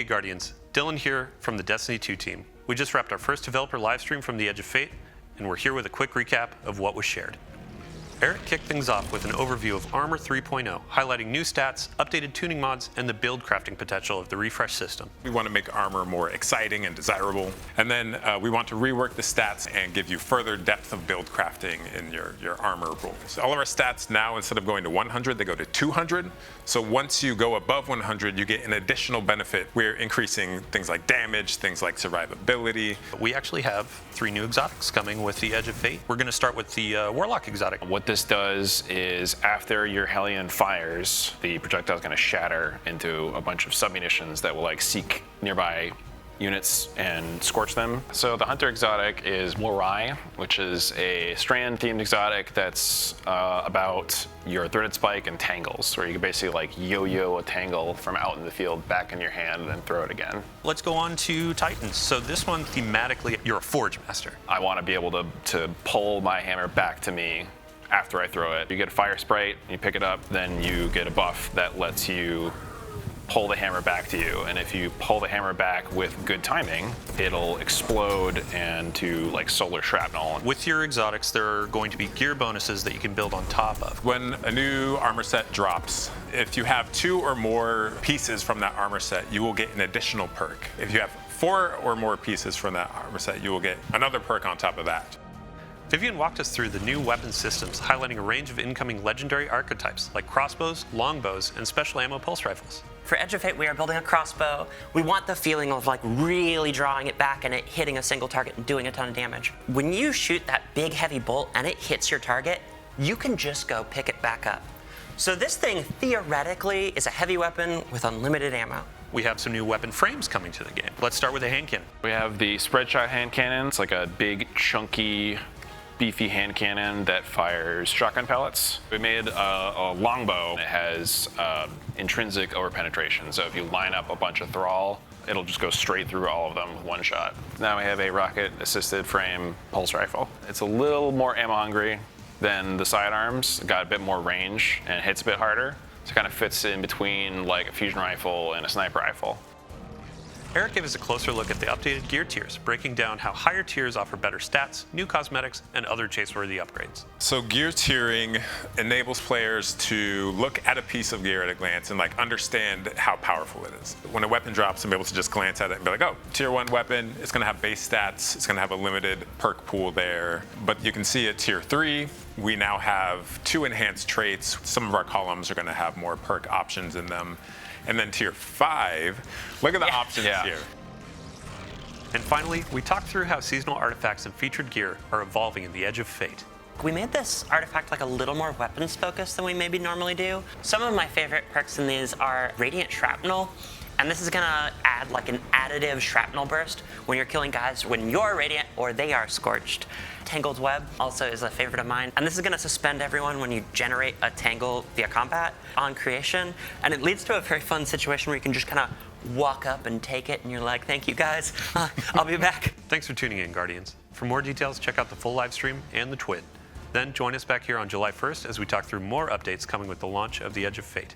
Hey Guardians, Dylan here from the Destiny 2 team. We just wrapped our first developer livestream from the Edge of Fate, and we're here with a quick recap of what was shared. Eric kicked things off with an overview of Armor 3.0, highlighting new stats, updated tuning mods, and the build crafting potential of the refresh system. We want to make Armor more exciting and desirable. And then we want to rework the stats and give you further depth of build crafting in your Armor rules. All of our stats now, instead of going to 100, they go to 200. So once you go above 100, you get an additional benefit. We're increasing things like damage, things like survivability. We actually have 3 new exotics coming with the Edge of Fate. We're going to start with the Warlock exotic. What this does is after your Hellion fires, the projectile is going to shatter into a bunch of submunitions that will like seek nearby units and scorch them. So the Hunter exotic is Morai, which is a strand-themed exotic that's about your threaded spike and tangles, where you can basically like yo-yo a tangle from out in the field back in your hand and then throw it again. Let's go on to Titans. So this one, thematically, you're a Forge Master. I want to be able to pull my hammer back to me after I throw it. You get a fire sprite, you pick it up, then you get a buff that lets you pull the hammer back to you. And if you pull the hammer back with good timing, it'll explode into like solar shrapnel. With your exotics, there are going to be gear bonuses that you can build on top of. When a new armor set drops, if you have 2 or more pieces from that armor set, you will get an additional perk. If you have 4 or more pieces from that armor set, you will get another perk on top of that. Vivian walked us through the new weapon systems, highlighting a range of incoming legendary archetypes like crossbows, longbows, and special ammo pulse rifles. For Edge of Fate, we are building a crossbow. We want the feeling of like really drawing it back and it hitting a single target and doing a ton of damage. When you shoot that big heavy bolt and it hits your target, you can just go pick it back up. So this thing theoretically is a heavy weapon with unlimited ammo. We have some new weapon frames coming to the game. Let's start with a hand cannon. We have the spread shot hand cannon. It's like a big, chunky, beefy hand cannon that fires shotgun pellets. We made a longbow. It has intrinsic overpenetration, so if you line up a bunch of thrall, it'll just go straight through all of them with one shot. Now we have a rocket-assisted frame pulse rifle. It's a little more ammo-hungry than the sidearms. It got a bit more range and it hits a bit harder, so it kind of fits in between like a fusion rifle and a sniper rifle. Eric gave us a closer look at the updated gear tiers, breaking down how higher tiers offer better stats, new cosmetics, and other chase-worthy upgrades. So gear tiering enables players to look at a piece of gear at a glance and like understand how powerful it is. When a weapon drops, I'm able to just glance at it and be like, oh, tier 1 weapon, it's gonna have base stats, it's gonna have a limited perk pool there. But you can see at tier 3, we now have 2 enhanced traits. Some of our columns are gonna have more perk options in them. And then tier 5, look at the options here. And finally, we talked through how seasonal artifacts and featured gear are evolving in the Edge of Fate. We made this artifact like a little more weapons focused than we maybe normally do. Some of my favorite perks in these are Radiant Shrapnel, and this is gonna add like an additive shrapnel burst when you're killing guys when you're radiant or they are scorched. Tangled Web also is a favorite of mine, and this is gonna suspend everyone when you generate a tangle via combat on creation, and it leads to a very fun situation where you can just kind of walk up and take it, and you're like, thank you guys, I'll be back. Thanks for tuning in, Guardians. For more details, check out the full live stream and the Twid. Then join us back here on July 1st as we talk through more updates coming with the launch of the Edge of Fate.